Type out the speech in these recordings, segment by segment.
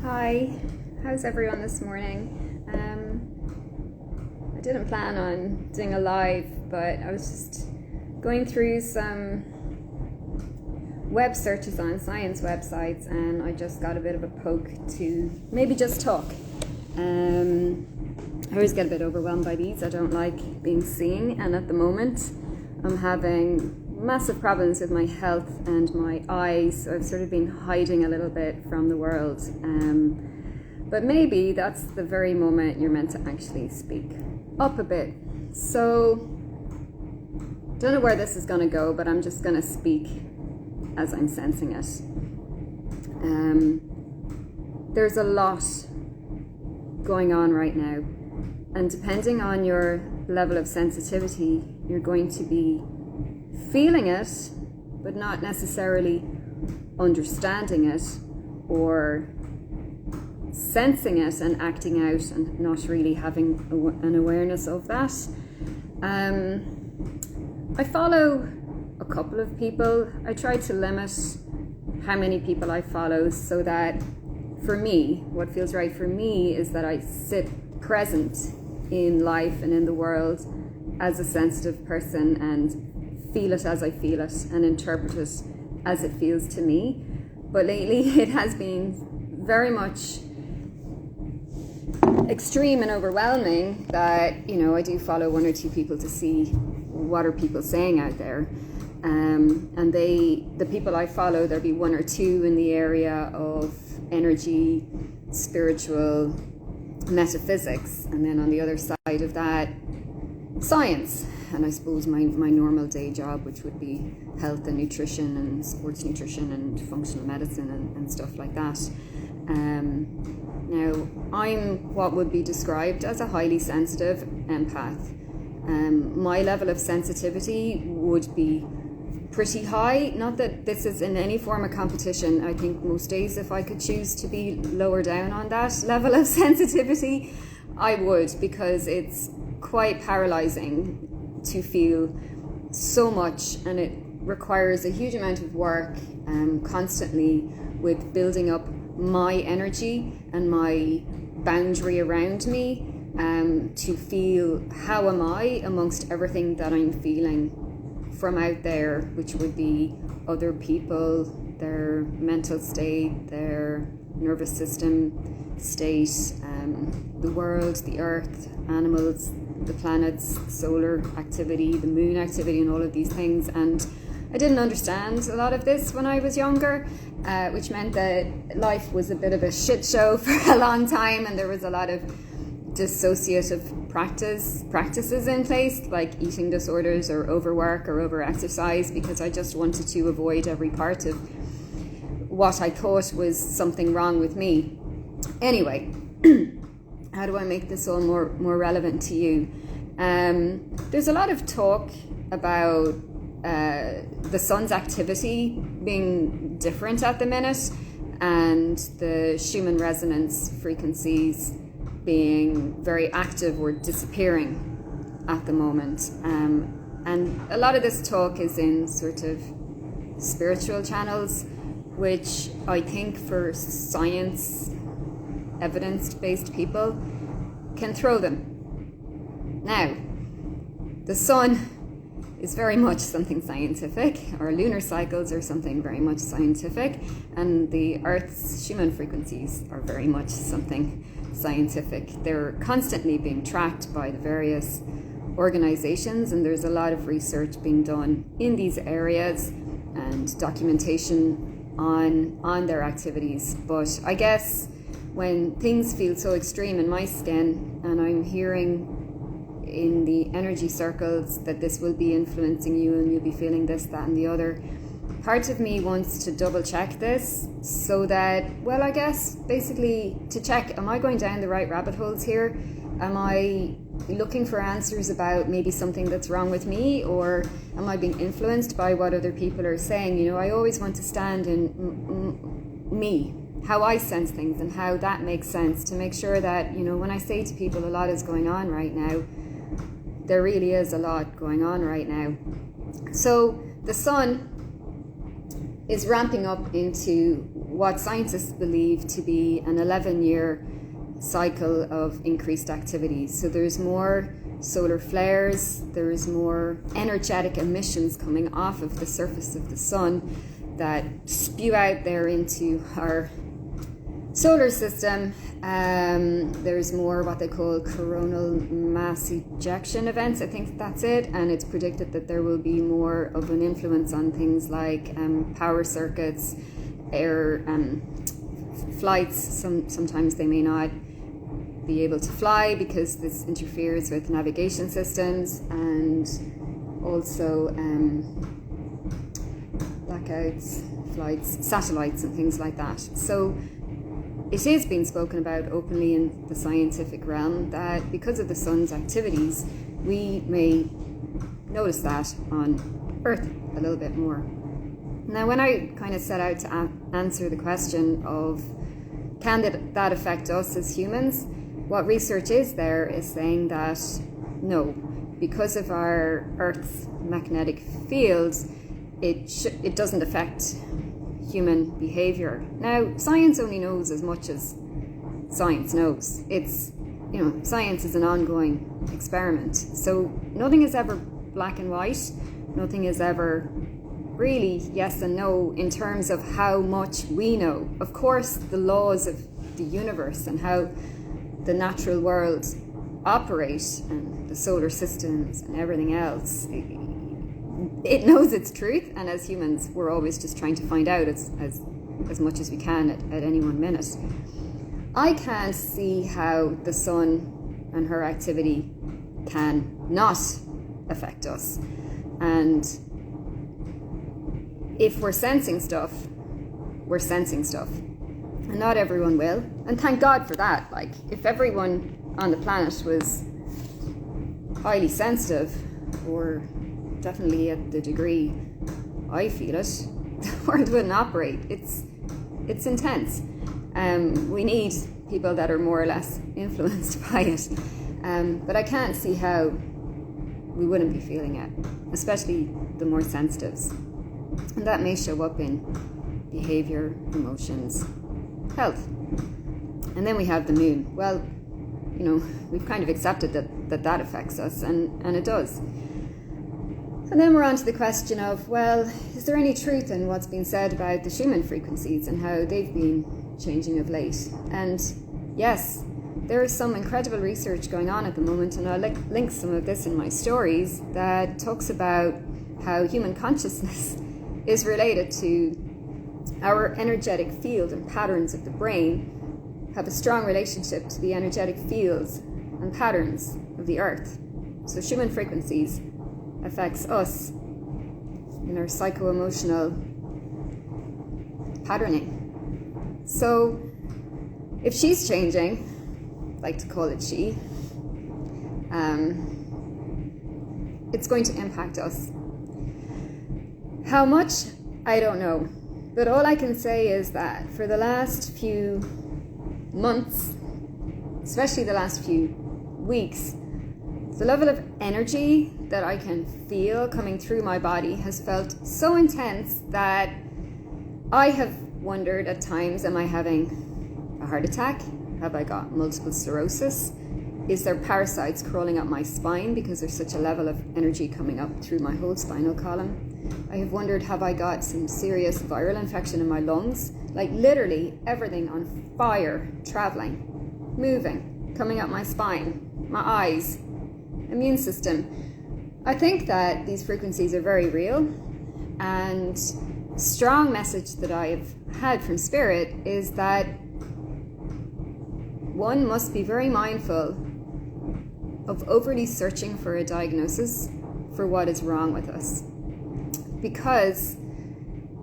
Hi, how's everyone this morning? I didn't plan on doing a live, but I was just going through some web searches on science websites, and I just got a bit of a poke to maybe just talk. I always get a bit overwhelmed by these. I don't like being seen, and at the moment I'm having massive problems with my health and my eyes, so I've sort of been hiding a little bit from the world. But maybe that's the very moment you're meant to actually speak up a bit. So, don't know where this is going to go, but I'm just going to speak as I'm sensing it. There's a lot going on right now, and depending on your level of sensitivity, you're going to be feeling it, but not necessarily understanding it or sensing it and acting out and not really having an awareness of that. I follow a couple of people. I try to limit how many people I follow so that for me, what feels right for me is that I sit present in life and in the world as a sensitive person and feel it as I feel it and interpret it as it feels to me. But lately it has been very much extreme and overwhelming that, I do follow one or two people to see what are people saying out there. And the people I follow, there'll be one or two in the area of energy, spiritual, metaphysics, and then on the other side of that, science. And I suppose my normal day job, which would be health and nutrition and sports nutrition and functional medicine and stuff like that. Now, I'm what would be described as a highly sensitive empath. My level of sensitivity would be pretty high. Not that this is in any form of competition. I think most days if I could choose to be lower down on that level of sensitivity, I would, because it's quite paralyzing to feel so much, and it requires a huge amount of work constantly with building up my energy and my boundary around me to feel how am I amongst everything that I'm feeling from out there, which would be other people, their mental state, their nervous system state, the world, the earth, animals, the planets, solar activity, the moon activity, and all of these things. And I didn't understand a lot of this when I was younger, which meant that life was a bit of a shit show for a long time, and there was a lot of dissociative practices in place, like eating disorders or overwork or over-exercise, because I just wanted to avoid every part of what I thought was something wrong with me. Anyway, how do I make this all more relevant to you? There's a lot of talk about the sun's activity being different at the minute, and the Schumann resonance frequencies being very active or disappearing at the moment. And a lot of this talk is in sort of spiritual channels, which I think for science, evidence-based people can throw them. Now, the sun is very much something scientific, or lunar cycles are something very much scientific, and the Earth's Schumann frequencies are very much something scientific. They're constantly being tracked by the various organizations, and there's a lot of research being done in these areas and documentation on their activities. But I guess when things feel so extreme in my skin, and I'm hearing in the energy circles that this will be influencing you and you'll be feeling this, that and the other, part of me wants to double check this so that, well, I guess basically to check, am I going down the right rabbit holes here? Am I looking for answers about maybe something that's wrong with me, or am I being influenced by what other people are saying? I always want to stand in me, how I sense things and how that makes sense, to make sure that, when I say to people a lot is going on right now, there really is a lot going on right now. So the sun is ramping up into what scientists believe to be an 11-year cycle of increased activity. So there's more solar flares, there's more energetic emissions coming off of the surface of the sun that spew out there into our solar system. There's more what they call coronal mass ejection events, I think that's it, and it's predicted that there will be more of an influence on things like power circuits, air flights. Sometimes they may not be able to fly because this interferes with navigation systems, and also blackouts, flights, satellites and things like that. So it is being spoken about openly in the scientific realm that because of the sun's activities, we may notice that on Earth a little bit more. Now, when I kind of set out to answer the question of can that affect us as humans, what research is there is saying that no, because of our Earth's magnetic fields, it doesn't affect human behavior. Now, science only knows as much as science knows. It's, science is an ongoing experiment. So nothing is ever black and white. Nothing is ever really yes and no in terms of how much we know. Of course, the laws of the universe and how the natural world operates and the solar systems and everything else, it knows its truth, and as humans we're always just trying to find out as much as we can at any 1 minute. I can't see how the sun and her activity can not affect us, and if we're sensing stuff, we're sensing stuff, and not everyone will, and thank God for that. Like, if everyone on the planet was highly sensitive, or definitely at the degree I feel it, the world wouldn't operate. It's intense. We need people that are more or less influenced by it. But I can't see how we wouldn't be feeling it, especially the more sensitives. And that may show up in behavior, emotions, health. And then we have the moon. Well, we've kind of accepted that affects us, and it does. And then we're on to the question of, well, is there any truth in what's been said about the Schumann frequencies and how they've been changing of late? And yes, there is some incredible research going on at the moment, and I'll link some of this in my stories, that talks about how human consciousness is related to our energetic field, and patterns of the brain have a strong relationship to the energetic fields and patterns of the earth. So Schumann frequencies affects us in our psycho-emotional patterning. So if she's changing, I like to call it she, it's going to impact us. How much? I don't know. But all I can say is that for the last few months, especially the last few weeks, the level of energy that I can feel coming through my body has felt so intense that I have wondered at times, am I having a heart attack? Have I got multiple sclerosis? Is there parasites crawling up my spine because there's such a level of energy coming up through my whole spinal column? I have wondered, have I got some serious viral infection in my lungs? Like literally everything on fire, traveling, moving, coming up my spine, my eyes, immune system. I think that these frequencies are very real, and strong message that I've had from Spirit is that one must be very mindful of overly searching for a diagnosis for what is wrong with us, because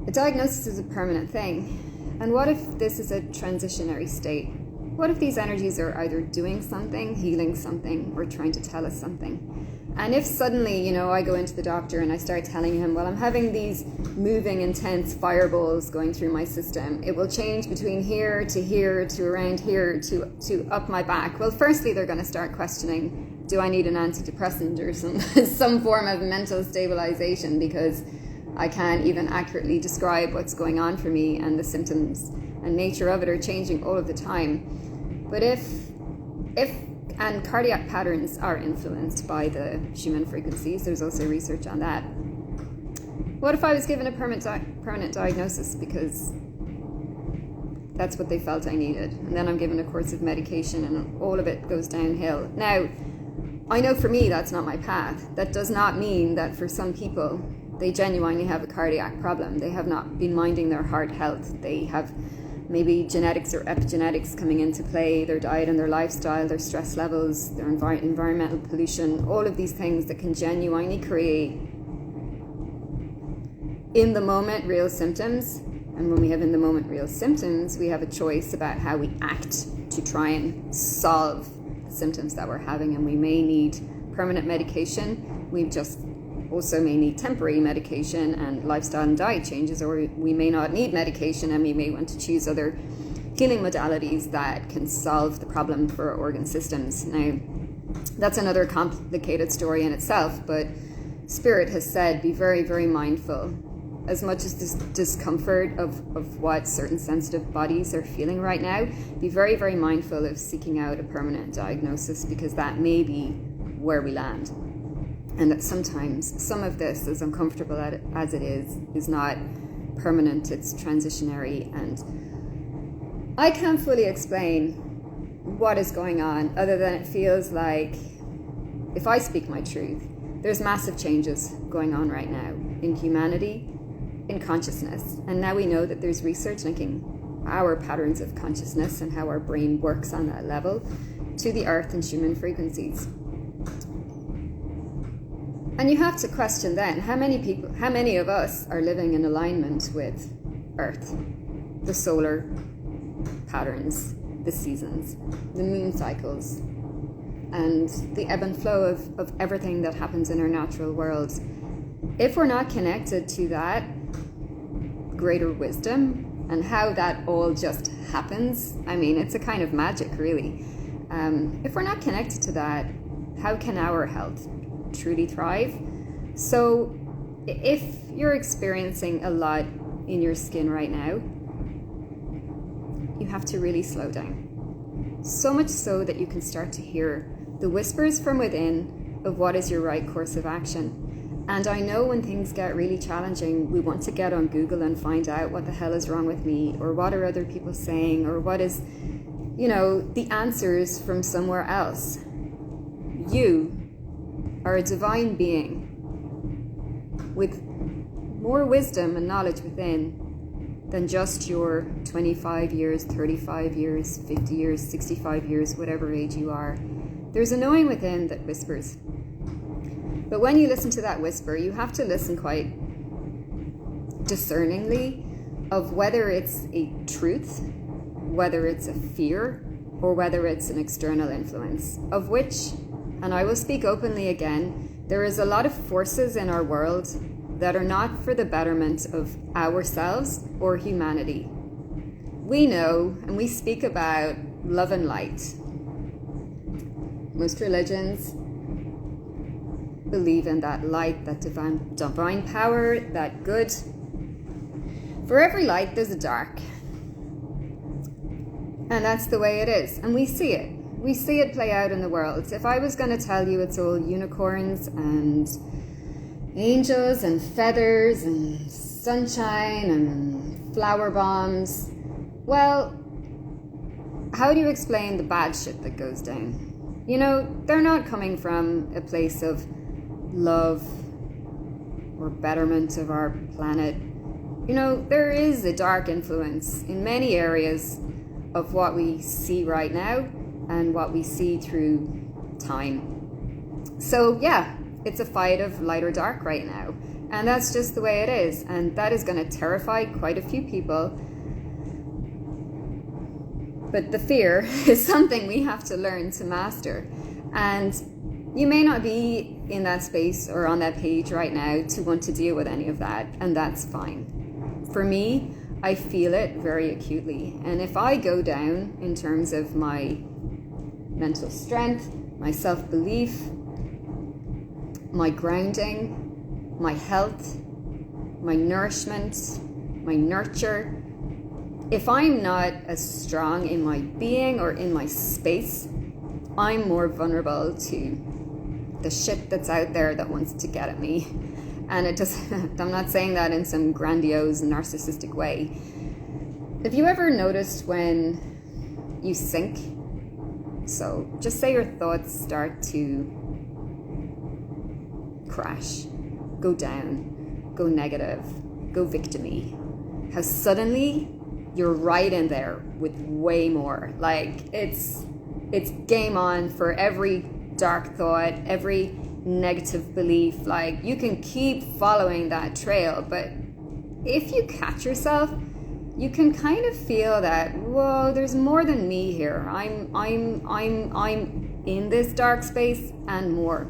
a diagnosis is a permanent thing. And what if this is a transitionary state? What if these energies are either doing something, healing something, or trying to tell us something? And if suddenly, I go into the doctor and I start telling him, well, I'm having these moving, intense fireballs going through my system. It will change between here to around here to up my back. Well, firstly, they're going to start questioning, do I need an antidepressant or some form of mental stabilization, because I can't even accurately describe what's going on for me, and the symptoms and nature of it are changing all of the time. But and cardiac patterns are influenced by the Schumann frequencies. There's also research on that. What if I was given a permanent diagnosis because that's what they felt I needed, and then I'm given a course of medication and all of it goes downhill? Now, I know for me that's not my path. That does not mean that for some people they genuinely have a cardiac problem. They have not been minding their heart health. They have maybe genetics or epigenetics coming into play, their diet and their lifestyle, their stress levels, their environmental pollution, all of these things that can genuinely create in the moment real symptoms. And when we have in the moment real symptoms, we have a choice about how we act to try and solve the symptoms that we're having. And we may need permanent medication. We just also may need temporary medication and lifestyle and diet changes, or we may not need medication and we may want to choose other healing modalities that can solve the problem for our organ systems. Now, that's another complicated story in itself, but Spirit has said be very, very mindful. As much as this discomfort of what certain sensitive bodies are feeling right now, be very, very mindful of seeking out a permanent diagnosis, because that may be where we land. And that sometimes some of this, as uncomfortable as it is not permanent, it's transitionary. And I can't fully explain what is going on, other than it feels like, if I speak my truth, there's massive changes going on right now in humanity, in consciousness. And now we know that there's research linking our patterns of consciousness and how our brain works on that level to the earth and Schumann frequencies. And you have to question then, how many of us are living in alignment with Earth, the solar patterns, the seasons, the moon cycles, and the ebb and flow of everything that happens in our natural world. If we're not connected to that greater wisdom and how that all just happens, I mean, it's a kind of magic, really. If we're not connected to that, how can our health truly thrive? So if you're experiencing a lot in your skin right now, you have to really slow down. So much so that you can start to hear the whispers from within of what is your right course of action. And I know when things get really challenging, we want to get on Google and find out what the hell is wrong with me, or what are other people saying, or what is, the answers from somewhere else. You are a divine being with more wisdom and knowledge within than just your 25 years, 35 years, 50 years, 65 years, whatever age you are. There's a knowing within that whispers. But when you listen to that whisper, you have to listen quite discerningly of whether it's a truth, whether it's a fear, or whether it's an external influence, of which, and I will speak openly again, there is a lot of forces in our world that are not for the betterment of ourselves or humanity. We know and we speak about love and light. Most religions believe in that light, that divine power, that good. For every light, there's a dark. And that's the way it is. And we see it. We see it play out in the world. If I was going to tell you it's all unicorns and angels and feathers and sunshine and flower bombs, well, how do you explain the bad shit that goes down? They're not coming from a place of love or betterment of our planet. There is a dark influence in many areas of what we see right now and what we see through time. So yeah, it's a fight of light or dark right now. And that's just the way it is. And that is going to terrify quite a few people. But the fear is something we have to learn to master. And you may not be in that space or on that page right now to want to deal with any of that. And that's fine. For me, I feel it very acutely. And if I go down in terms of my mental strength, my self-belief, my grounding, my health, my nourishment, my nurture, if I'm not as strong in my being or in my space, I'm more vulnerable to the shit that's out there that wants to get at me. And it just, I'm not saying that in some grandiose narcissistic way. Have you ever noticed when you sink? So just say your thoughts start to crash, go down, go negative, go victim-y. How suddenly you're right in there with way more. Like it's game on for every dark thought, every negative belief. Like you can keep following that trail, but if you catch yourself, you can kind of feel that, whoa, there's more than me here. I'm in this dark space and more.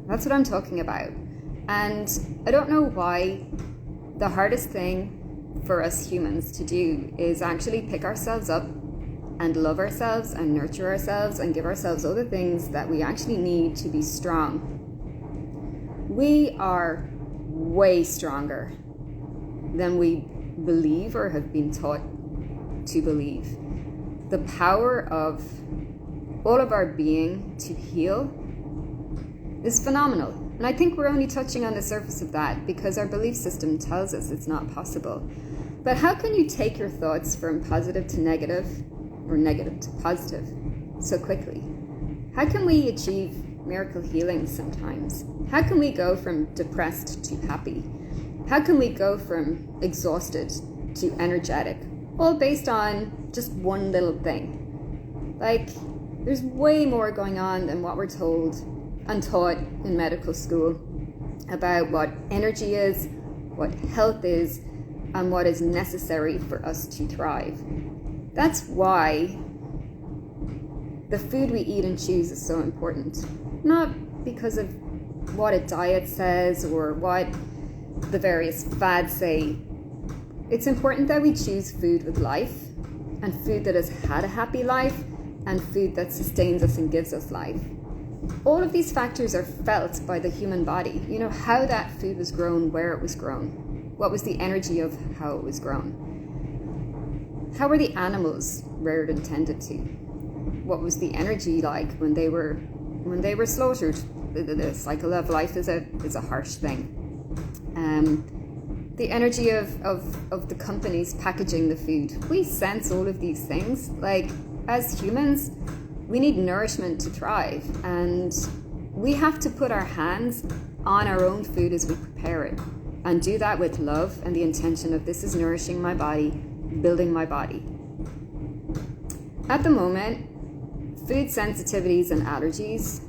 That's what I'm talking about. And I don't know why the hardest thing for us humans to do is actually pick ourselves up and love ourselves and nurture ourselves and give ourselves all the things that we actually need to be strong. We are way stronger than we believe or have been taught to believe. The power of all of our being to heal is phenomenal. And I think we're only touching on the surface of that because our belief system tells us it's not possible. But how can you take your thoughts from positive to negative or negative to positive so quickly? How can we achieve miracle healing sometimes? How can we go from depressed to happy? How can we go from exhausted to energetic? All based on just one little thing. Like, there's way more going on than what we're told and taught in medical school about what energy is, what health is, and what is necessary for us to thrive. That's why the food we eat and choose is so important. Not because of what a diet says or what the various fads say. It's important that we choose food with life, and food that has had a happy life, and food that sustains us and gives us life. All of these factors are felt by the human body. You know, how that food was grown, where it was grown. What was the energy of how it was grown? How were the animals reared and tended to? What was the energy like when they were slaughtered? The cycle of life is a harsh thing. The energy of the companies packaging the food. We sense all of these things. Like, as humans, we need nourishment to thrive, and we have to put our hands on our own food as we prepare it, and do that with love and the intention of this is nourishing my body, building my body. At the moment, food sensitivities and allergies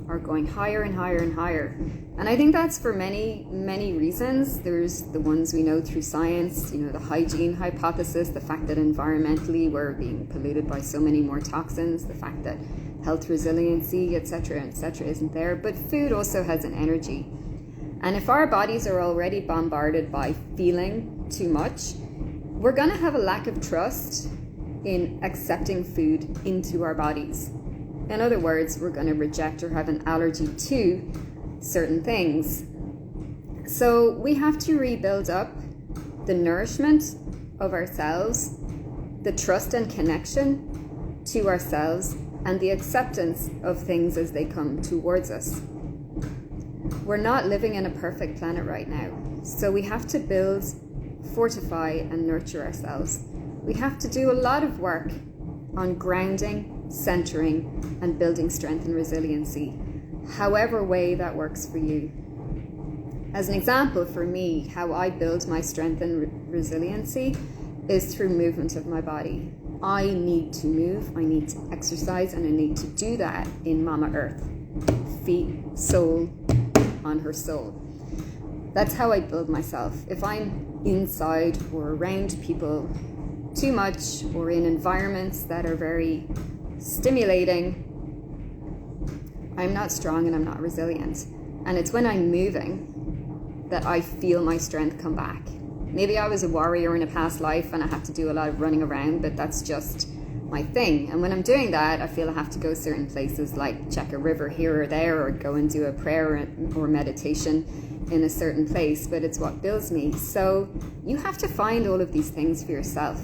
are going higher and higher and higher. And I think that's for many, many reasons. There's the ones we know through science, you know, the hygiene hypothesis, the fact that environmentally we're being polluted by so many more toxins, the fact that health resiliency, etc., isn't there. But food also has an energy. And if our bodies are already bombarded by feeling too much, we're going to have a lack of trust in accepting food into our bodies. In other words, we're going to reject or have an allergy to certain things. So we have to rebuild up the nourishment of ourselves, the trust and connection to ourselves, and the acceptance of things as they come towards us. We're not living in a perfect planet right now, so we have to build, fortify, and nurture ourselves. We have to do a lot of work on grounding, centering, and building strength and resiliency, however way that works for you. As an example, for me, how I build my strength and resiliency is through movement of my body. I need to move, I need to exercise, and I need to do that in Mama Earth. Feet, soul, on her soul. That's how I build myself. If I'm inside or around people too much, or in environments that are very stimulating, I'm not strong and I'm not resilient. And it's when I'm moving that I feel my strength come back. Maybe I was a warrior in a past life and I have to do a lot of running around, but that's just my thing. And when I'm doing that, I feel I have to go certain places, like check a river here or there, or go and do a prayer or meditation in a certain place, but it's what builds me. So you have to find all of these things for yourself.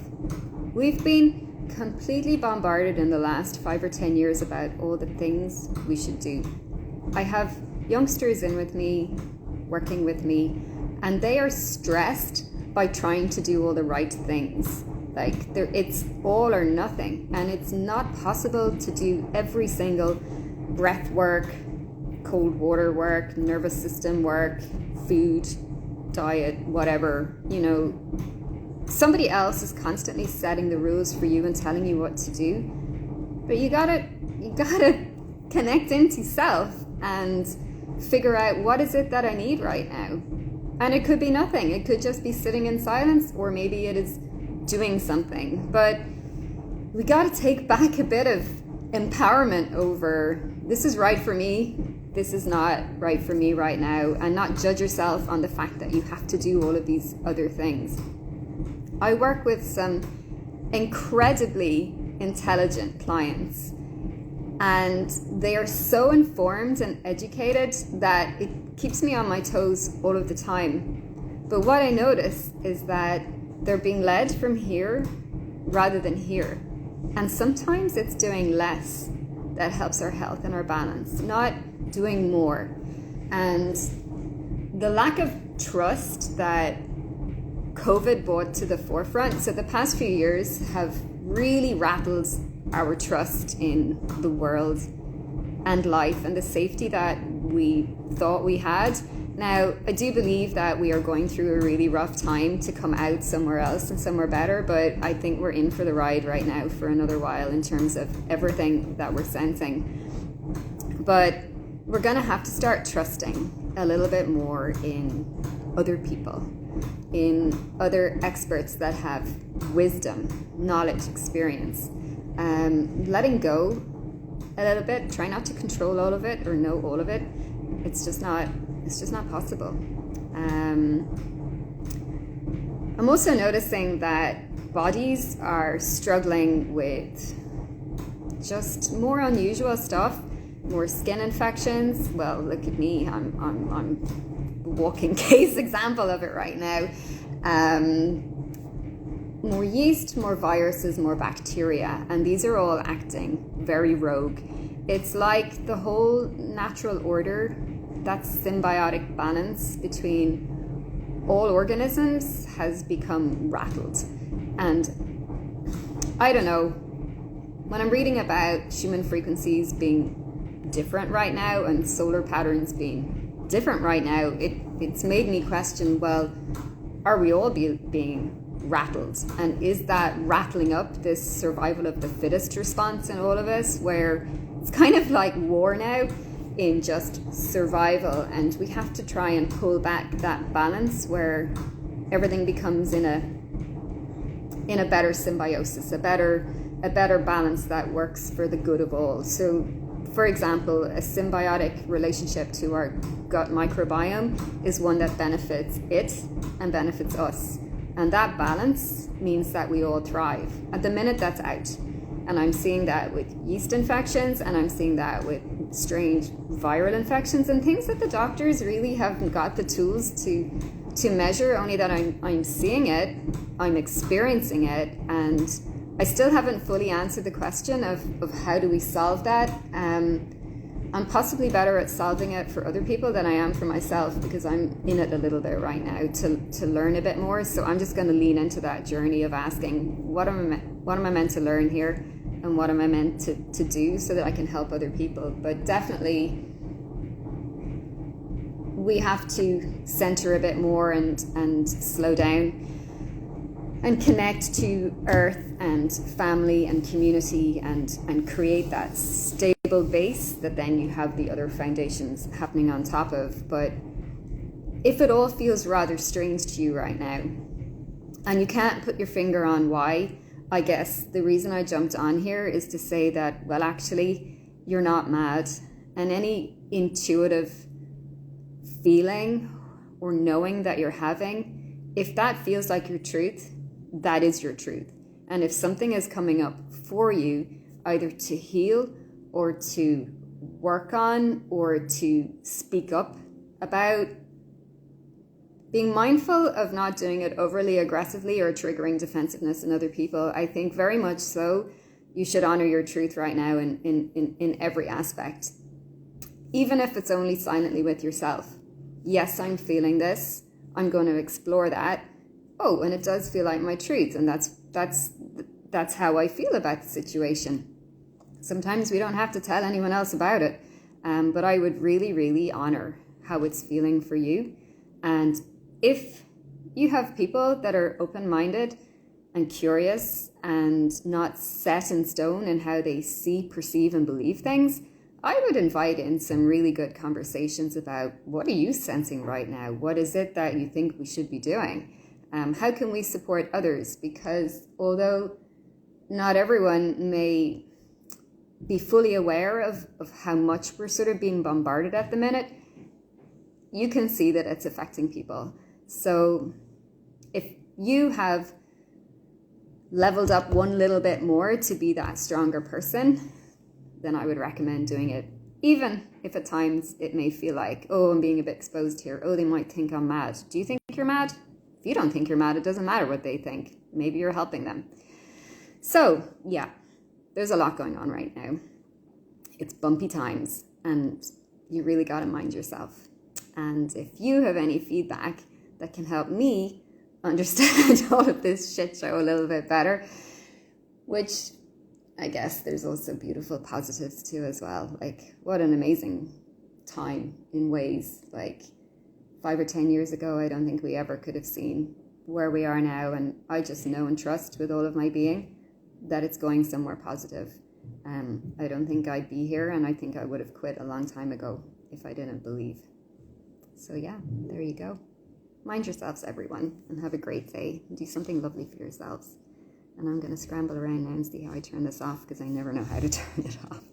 We've been completely bombarded in the last 5 or 10 years about all the things we should do. I have youngsters in with me, working with me, and they are stressed by trying to do all the right things. Like, it's all or nothing, and it's not possible to do every single breath work, cold water work, nervous system work, food, diet, whatever. You know, somebody else is constantly setting the rules for you and telling you what to do, but you gotta connect into self and figure out, what is it that I need right now? And it could be nothing. It could just be sitting in silence, or maybe it is doing something. But we got to take back a bit of empowerment over, this is right for me, this is not right for me right now, and not judge yourself on the fact that you have to do all of these other things. I work with some incredibly intelligent clients, and they are so informed and educated that it keeps me on my toes all of the time. But what I notice is that they're being led from here rather than here. And sometimes it's doing less that helps our health and our balance, not doing more. And the lack of trust that COVID brought to the forefront, so the past few years have really rattled our trust in the world and life and the safety that we thought we had. Now, I do believe that we are going through a really rough time to come out somewhere else and somewhere better, but I think we're in for the ride right now for another while in terms of everything that we're sensing. But we're going to have to start trusting a little bit more in other people, in other experts that have wisdom, knowledge, experience. Letting go a little bit, try not to control all of it or know all of it. It's just not possible. I'm also noticing that bodies are struggling with just more unusual stuff, more skin infections. Well, look at me, I'm a walking case example of it right now. More yeast, more viruses, more bacteria, and these are all acting very rogue. It's like the whole natural order, that symbiotic balance between all organisms has become rattled. And I don't know, when I'm reading about Schumann frequencies being different right now and solar patterns being different right now, it's made me question, well, are we all being rattled? And is that rattling up this survival of the fittest response in all of us, where it's kind of like war now in just survival, and we have to try and pull back that balance where everything becomes in a better symbiosis, a better balance that works for the good of all. So, for example, a symbiotic relationship to our gut microbiome is one that benefits it and benefits us. And that balance means that we all thrive. At the minute, that's out. And I'm seeing that with yeast infections, and I'm seeing that with strange viral infections and things that the doctors really haven't got the tools to measure, only that I'm seeing it, I'm experiencing it, and I still haven't fully answered the question of how do we solve that. I'm possibly better at solving it for other people than I am for myself, because I'm in it a little bit right now to learn a bit more. So I'm just going to lean into that journey of asking, what am I meant to learn here, and what am I meant to do so that I can help other people. But definitely we have to center a bit more and slow down and connect to earth and family and community and create that stable base that then you have the other foundations happening on top of. But if it all feels rather strange to you right now and you can't put your finger on why, I guess the reason I jumped on here is to say that, well, actually, you're not mad. And any intuitive feeling or knowing that you're having, if that feels like your truth, that is your truth. And if something is coming up for you, either to heal or to work on or to speak up about, being mindful of not doing it overly aggressively or triggering defensiveness in other people. I think very much so you should honor your truth right now in every aspect, even if it's only silently with yourself. Yes, I'm feeling this. I'm going to explore that. Oh, and it does feel like my truth, and that's how I feel about the situation. Sometimes we don't have to tell anyone else about it, but I would really, really honor how it's feeling for you. And if you have people that are open-minded and curious and not set in stone in how they see, perceive, and believe things, I would invite in some really good conversations about, what are you sensing right now? What is it that you think we should be doing? How can we support others? Because although not everyone may be fully aware of how much we're sort of being bombarded at the minute, you can see that it's affecting people. So if you have leveled up one little bit more to be that stronger person, then I would recommend doing it, even if at times it may feel like, oh, I'm being a bit exposed here. Oh, they might think I'm mad. Do you think you're mad? If you don't think you're mad, it doesn't matter what they think. Maybe you're helping them. So, yeah, there's a lot going on right now. It's bumpy times, and you really got to mind yourself. And if you have any feedback that can help me understand all of this shit show a little bit better, which I guess there's also beautiful positives too as well. Like, what an amazing time in ways. Like 5 or 10 years ago, I don't think we ever could have seen where we are now. And I just know and trust with all of my being that it's going somewhere positive. I don't think I'd be here, and I think I would have quit a long time ago if I didn't believe. So yeah, there you go. Mind yourselves, everyone, and have a great day. Do something lovely for yourselves. And I'm going to scramble around now and see how I turn this off, because I never know how to turn it off.